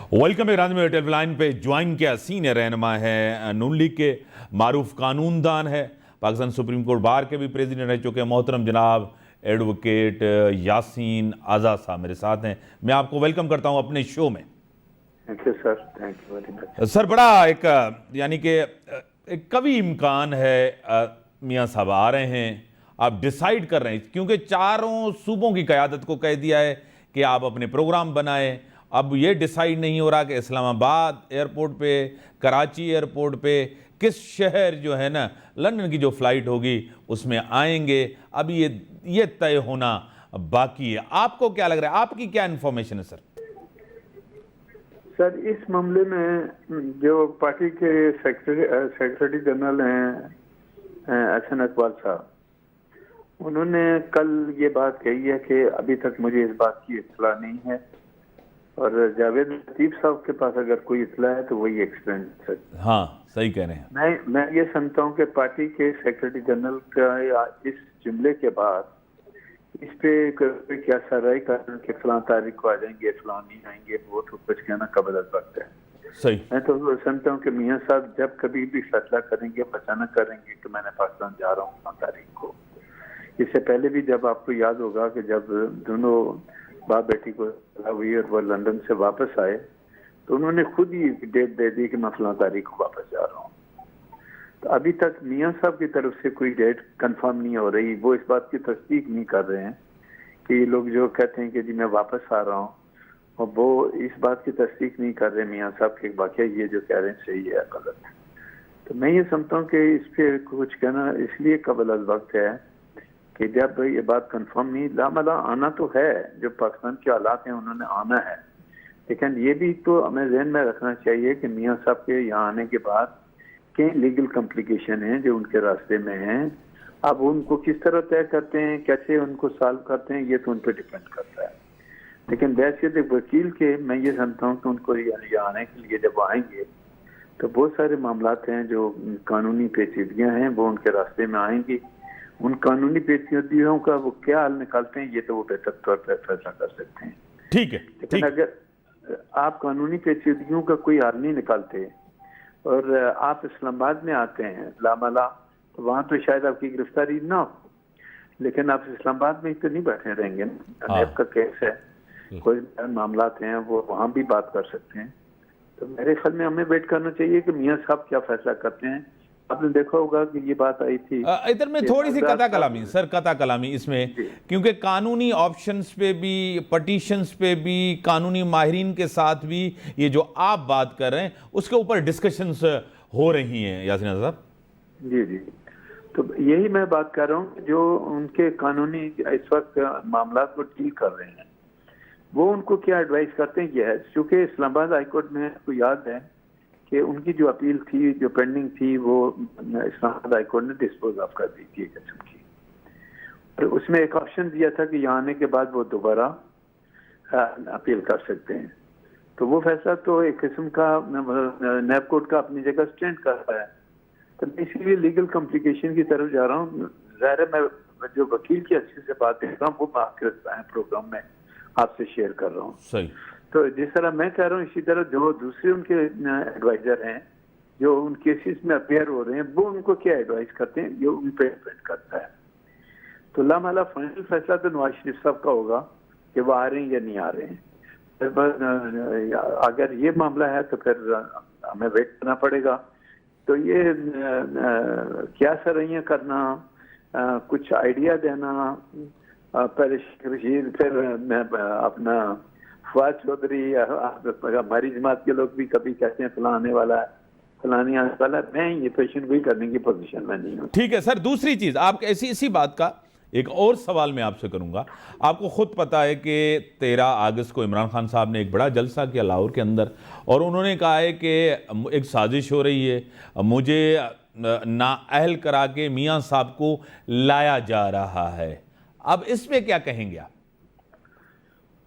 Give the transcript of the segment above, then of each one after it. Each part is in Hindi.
वेलकम इरान में टेलीलाइन पे ज्वाइन किया सीनियर रहनुमा है नून लीग के मारूफ कानूनदान है, पाकिस्तान सुप्रीम कोर्ट बार के भी प्रेसिडेंट रह चुके हैं, मोहतरम जनाब एडवोकेट यासीन आज़ाद साहब मेरे साथ हैं। मैं आपको वेलकम करता हूं अपने शो में। Thank you sir, thank you very much sir बड़ा एक यानी कि एक कभी इम्कान है मियाँ साहब आ रहे हैं, आप डिसाइड कर रहे हैं क्योंकि चारों सूबों की क़यादत को कह दिया है कि आप अपने प्रोग्राम बनाएं। अब ये डिसाइड नहीं हो रहा कि इस्लामाबाद एयरपोर्ट पे, कराची एयरपोर्ट पे, किस शहर जो है ना लंदन की जो फ़्लाइट होगी उसमें आएंगे। अब ये तय होना बाकी है। आपको क्या लग रहा है, आपकी क्या इन्फॉर्मेशन है सर? सर, इस मामले में जो पार्टी के सेक्रेटरी जनरल हैं एहसन इकबाल साहब, उन्होंने कल ये बात कही है कि अभी तक मुझे इस बात की इत्तला नहीं है, और जावेद लतीफ़ साहब के पास अगर कोई इत्तला है तो वही एक्सप्लेन कर सकते हैं। हाँ सही कह रहे हैं। मैं ये समझता हूँ कि पार्टी के सेक्रेटरी जनरल का इस जुमले के बाद इस पे क्या सराय करना कि फलां तारीख को आ जाएंगे, फलां नहीं आएंगे, वो तो कुछ कहना कबल वक्त है। सही। मैं तो समझता हूँ कि मियाँ साहब जब कभी भी फैसला करेंगे अचानक करेंगे कि मैंने पाकिस्तान जा रहा हूँ फलां तारीख को। इससे पहले भी जब आपको याद होगा कि जब दोनों बाप बेटी को हुई और वो लंदन से वापस आए तो उन्होंने खुद ही डेट दे दी कि मैं फलां तारीख को वापस जा रहा हूँ। तो अभी तक मियाँ साहब की तरफ से कोई डेट कंफर्म नहीं हो रही, वो इस बात की तस्दीक नहीं कर रहे हैं कि ये लोग जो कहते हैं कि जी मैं वापस आ रहा हूँ, और वो इस बात की तस्दीक नहीं कर रहे मियाँ साहब कि वाकई ये जो कह रहे हैं सही है या गलत है। तो मैं ये समझता हूँ कि इस पर कुछ कहना इसलिए कबल वक्त है कि जब ये बात कंफर्म नहीं, लामला आना तो है, जो पाकिस्तान के हालात हैं उन्होंने आना है, लेकिन ये भी तो हमें ज़हन में रखना चाहिए कि मियाँ साहब के यहाँ आने के बाद कई लीगल कॉम्प्लिकेशन हैं जो उनके रास्ते में हैं। अब उनको किस तरह तय करते हैं, कैसे उनको सॉल्व करते हैं, ये तो उन पर डिपेंड करता है। लेकिन वैसे वकील के मैं ये समझता हूँ कि उनको यहाँ आने के लिए जब आएंगे तो बहुत सारे मामलात हैं जो कानूनी पेचीदगियाँ हैं वो उनके रास्ते में आएंगी। उन कानूनी पेचीदगियों का वो क्या हल निकालते हैं ये तो वो बेहतर तौर पर फैसला कर सकते हैं। ठीक है, लेकिन अगर आप कानूनी पेचीदगियों का कोई हल नहीं निकालते और आप इस्लामाबाद में आते हैं लामला, तो वहाँ तो शायद आपकी गिरफ्तारी ना हो, लेकिन आप इस्लामाबाद में तो नहीं बैठे रहेंगे ना। नैब का केस है, कोई मामला हैं वो वहाँ भी बात कर सकते हैं। तो मेरे ख्याल में हमें वेट करना चाहिए कि मियाँ साहब क्या फैसला करते हैं। आपने देखा होगा कि ये बात आई थी इधर में थोड़ी सी कता कलामी सर, कता कलामी इसमें, क्योंकि कानूनी ऑप्शंस पे भी, पटिशंस पे भी, कानूनी माहिरीन के साथ भी ये जो आप बात कर रहे हैं उसके ऊपर डिस्कशंस हो रही हैं यासीन साहब। जी जी, तो यही मैं बात कर रहा हूँ, जो उनके कानूनी इस वक्त मामला को डील कर रहे हैं वो उनको क्या एडवाइस करते हैं। यह है क्योंकि इस्लामाबाद हाईकोर्ट में आपको याद है कि उनकी जो अपील थी जो पेंडिंग थी वो इस्लामाबाद हाईकोर्ट ने डिस्पोज ऑफ कर दी थी एक किस्म की, और उसमें एक ऑप्शन दिया था कि यहाँ आने के बाद वो दोबारा अपील कर सकते हैं। तो वो फैसला तो एक किस्म का नैब कोर्ट का अपनी जगह स्टैंड कर रहा है। तो मैं इसीलिए लीगल कॉम्प्लिकेशन की तरफ जा रहा हूँ। ज़ाहिर है मैं जो वकील की अच्छे से बात कर रहा हूँ वो आपके प्रोग्राम में आपसे शेयर कर रहा हूँ। सही। तो जिस तरह मैं कह रहा हूँ इसी तरह जो दूसरे उनके एडवाइजर हैं जो उन केसेस में अपेयर हो रहे हैं वो उनको क्या एडवाइस करते हैं ये उन पर डिपेंड करता है। तो लामला फाइनल फैसला तो नवाज शरीफ साहब का होगा कि वो आ रहे हैं या नहीं आ रहे हैं। अगर ये मामला है तो फिर हमें वेट करना पड़ेगा। तो ये क्या सरैयाँ करना, कुछ आइडिया देना, फिर अपना फवाद चौधरी, हमारी जमात के लोग भी कभी कहते हैं फलां आने वाला है, फलानी आने वाला है। मैं ये पेशेंट भी करने की पोजीशन में नहीं हूँ। ठीक है सर, दूसरी चीज़ आप इसी बात का एक और सवाल मैं आपसे करूंगा। आपको खुद पता है कि 13 अगस्त को इमरान खान साहब ने एक बड़ा जलसा किया लाहौर के अंदर, और उन्होंने कहा है कि एक साजिश हो रही है, मुझे नाअहल करा के मियाँ साहब को लाया जा रहा है। अब इस पे क्या कहेंगे आप?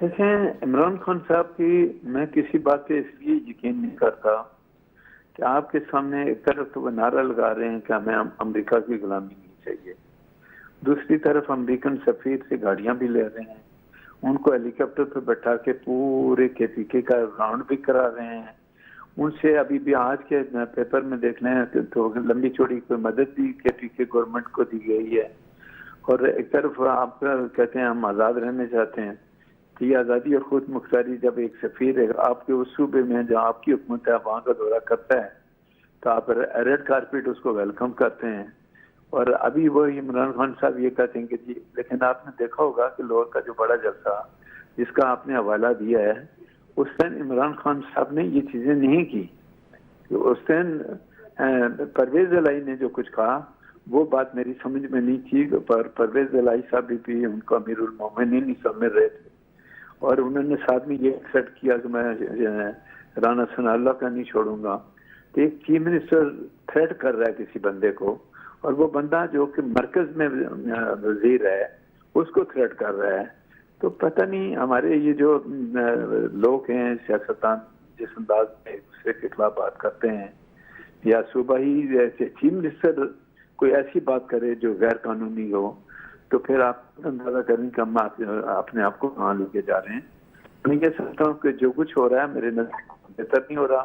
देखें, इमरान खान साहब की मैं किसी बात पे इसलिए यकीन नहीं करता कि आपके सामने एक तरफ तो वो नारा लगा रहे हैं कि हमें अमेरिका की गुलामी नहीं चाहिए, दूसरी तरफ अमेरिकन सफीर से गाड़ियां भी ले रहे हैं उनको हेलीकॉप्टर पर बैठा के पूरे KPK का राउंड भी करा रहे हैं। उनसे अभी भी आज के पेपर में देख लें तो लंबी चौड़ी कोई मदद भी KPK गवर्नमेंट को दी गई है। और एक तरफ आप कहते हैं हम आज़ाद रहने चाहते हैं, तो ये आज़ादी और खुद मुख्तारी जब एक सफ़ीर है आपके उस सूबे में जहाँ आपकी हुकूमत है वहाँ का दौरा करता है तो आप रेड कारपेट उसको वेलकम करते हैं। और अभी वो इमरान खान साहब ये कहते हैं कि जी, लेकिन आपने देखा होगा कि लाहौर का जो बड़ा जलसा जिसका आपने हवाला दिया है, उस दिन इमरान खान साहब ने ये चीज़ें नहीं की। उस दिन परवेज इलाही ने जो कुछ कहा वो बात मेरी समझ में नहीं थी, पर परवेज इलाही साहब भी उनको अमीरुल मोमिनीन नहीं समझ रहे थे और उन्होंने साथ में ये एक्सेप्ट किया कि मैं राना सनाउल्लाह का नहीं छोड़ूंगा। तो एक चीफ मिनिस्टर थ्रेट कर रहा है किसी बंदे को और वो बंदा जो कि मरकज में वजीर है उसको थ्रेट कर रहा है। तो पता नहीं हमारे ये जो लोग हैं सियासतदान जिस अंदाज में एक दूसरे के खिलाफ बात करते हैं, या सुबह ही चीफ मिनिस्टर कोई ऐसी बात करे जो गैर कानूनी हो, तो फिर आप अंदाजा करें कि हम अपने आप को कहाँ लेके जा रहे हैं। मैं ये समझता हूँ कि जो कुछ हो रहा है मेरे नजर बेहतर नहीं हो रहा।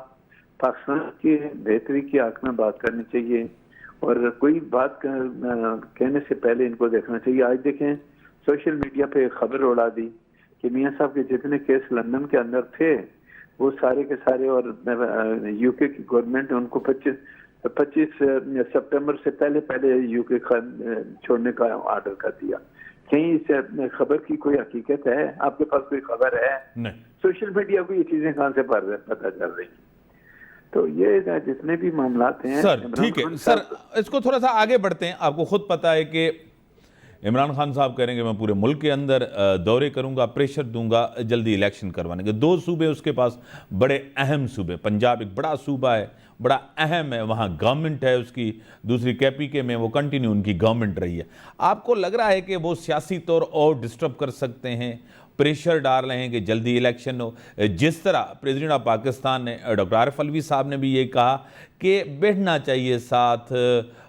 पाकिस्तान की बेहतरी की हक में बात करनी चाहिए और कोई बात कहने से पहले इनको देखना चाहिए। आज देखें सोशल मीडिया पे खबर उड़ा दी कि मियां साहब के जितने केस लंदन के अंदर थे वो सारे के सारे, और UK की गवर्नमेंट ने उनको 25 सितंबर से पहले UK छोड़ने का ऑर्डर कर दिया। कहीं इस खबर की कोई हकीकत है? आपके पास कोई खबर है? नहीं। सोशल मीडिया को ये चीजें कहाँ से पता चल रही? तो ये जितने भी मामलात हैं सर, ठीक है सर, इसको थोड़ा सा आगे बढ़ते हैं। आपको खुद पता है कि इमरान खान साहब करेंगे मैं पूरे मुल्क के अंदर दौरे करूंगा, प्रेशर दूंगा जल्दी इलेक्शन करवाने के। 2 सूबे उसके पास बड़े अहम सूबे, पंजाब एक बड़ा सूबा है, बड़ा अहम है, वहाँ गवर्नमेंट है उसकी, दूसरी KPK में वो कंटिन्यू उनकी गवर्नमेंट रही है। आपको लग रहा है कि वो सियासी तौर और डिस्टर्ब कर सकते हैं, प्रेशर डाल रहे हैं कि जल्दी इलेक्शन हो? जिस तरह प्रेसिडेंट ऑफ पाकिस्तान ने डॉक्टर आरिफ अलवी साहब ने भी ये कहा कि बैठना चाहिए साथ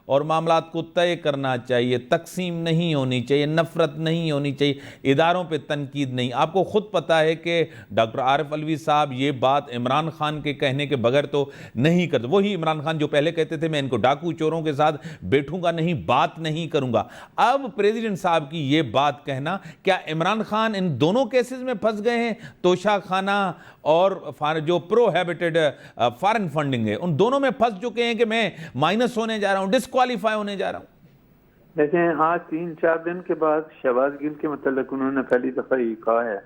और मामलात को तय करना चाहिए, तकसीम नहीं होनी चाहिए, नफरत नहीं होनी चाहिए, इदारों पे तनकीद नहीं। आपको खुद पता है कि डॉक्टर आरिफ अलवी साहब ये बात इमरान खान के कहने के बगैर तो नहीं करते। वही इमरान खान जो पहले कहते थे मैं इनको डाकू चोरों के साथ बैठूंगा नहीं, बात नहीं करूंगा। अब प्रेसिडेंट साहब की ये बात कहना, क्या इमरान खान इन दोनों केसेस में फंस गए हैं? तोशा खाना और जो प्रोहिबिटेड फॉरेन फंडिंग है, उन दोनों में फंस चुके हैं कि मैं माइनस होने जा रहा हूं, डिस्क्वालीफाई होने जा रहा हूं। देखें, आज 3-4 दिन के बाद शहबाज गिल के मतलब उन्होंने पहली दफा ये कहा है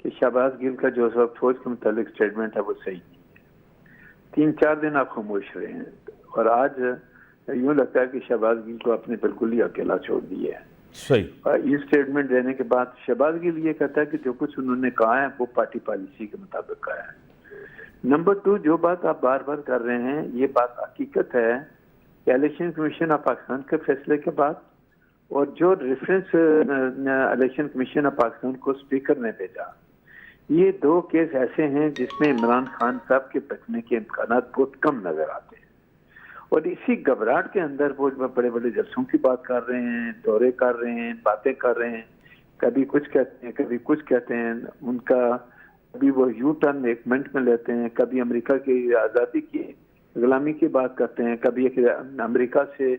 कि शहबाज गिल का जो सब फौज के मतलब स्टेटमेंट है वो सही नहीं है। 3-4 दिन आप खामोश रहे हैं और आज यूं लगता है कि शहबाज गिल को आपने बिल्कुल ही अकेला छोड़ दिया है। सही। ये स्टेटमेंट देने के बाद शहबाज गिल ये कहता है कि जो कुछ उन्होंने कहा है वो पार्टी पॉलिसी के मुताबिक कहा है। नंबर 2, जो बात आप बार बार कर रहे हैं ये बात हकीकत है कि इलेक्शन कमीशन ऑफ पाकिस्तान के फैसले के बाद और जो reference election commission of Pakistan को स्पीकर ने भेजा, ये 2 केस ऐसे हैं जिसमें इमरान खान साहब के बचने के इम्कान बहुत कम नजर आते हैं। और इसी घबराहट के अंदर वो बड़े बड़े जलसों की बात कर रहे हैं, दौरे कर रहे हैं, बातें कर रहे हैं, कभी कुछ कहते हैं कभी कुछ कहते हैं। उनका कभी वो यू टर्न 1 मिनट में लेते हैं, कभी अमेरिका की आज़ादी की गुलामी की बात करते हैं, कभी अमेरिका से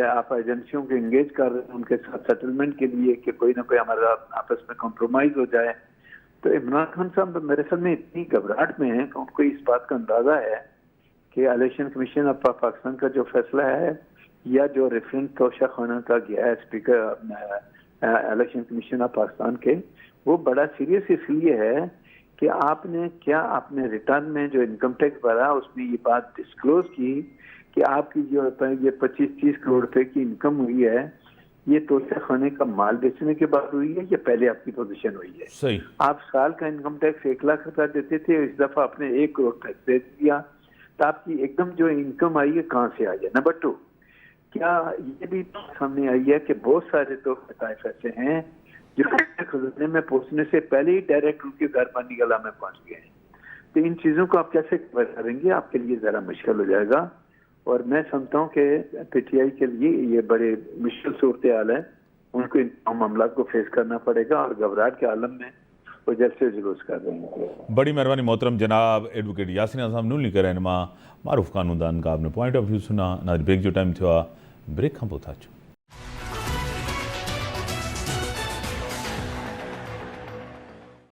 आप एजेंसियों को इंगेज कर रहे हैं उनके साथ सेटलमेंट के लिए कि कोई ना कोई हमारा आपस में कॉम्प्रोमाइज हो जाए। तो इमरान खान साहब मेरे ख्याल में इतनी घबराहट में है कि उनको इस बात का अंदाजा है कि इलेक्शन कमीशन ऑफ पाकिस्तान का जो फैसला है या जो रेफरेंस तोशा खाना का गया है speaker election commission of Pakistan के, वो बड़ा सीरियस इसलिए है कि आपने रिटर्न में जो इनकम टैक्स भरा उसमें ये बात डिस्क्लोज की कि आपकी जो ये 25-30 करोड़ रुपए की इनकम हुई है ये तोशा खाने का माल बेचने के बाद हुई है या पहले आपकी पोजीशन हुई है? सही। आप साल का इनकम टैक्स 1 लाख रुपया देते थे, इस दफा आपने 1 करोड़ टैक्स दे दिया, तो आपकी एकदम जो इनकम आई है कहाँ से आई है? नंबर 2, क्या ये भी सामने आई है कि बहुत सारे तो तहफ़ ऐसे हैं जो खजाने में पहुंचने से पहले ही डायरेक्ट उनके घर पानी गला में पहुंच गए हैं। तो इन चीजों को आप कैसे कवर करेंगे? आपके लिए जरा मुश्किल हो जाएगा और मैं समझता हूँ कि PTI के लिए ये बड़े मुश्किल सूरत हाल है उनको इन मामला को फेस करना पड़ेगा और घबराहट के आलम में वो जल्द से जुलूस कर देंगे। बड़ी मेहरबानी मोहतरम जनाब एडवोकेट यासिन आज़म नूली के रहनुमा मारूफ कानूनदान का आपने पॉइंट ऑफ व्यू सुना। ना ब्रेक जो टाइम थियो ब्रेक खां पोइ था अचूं।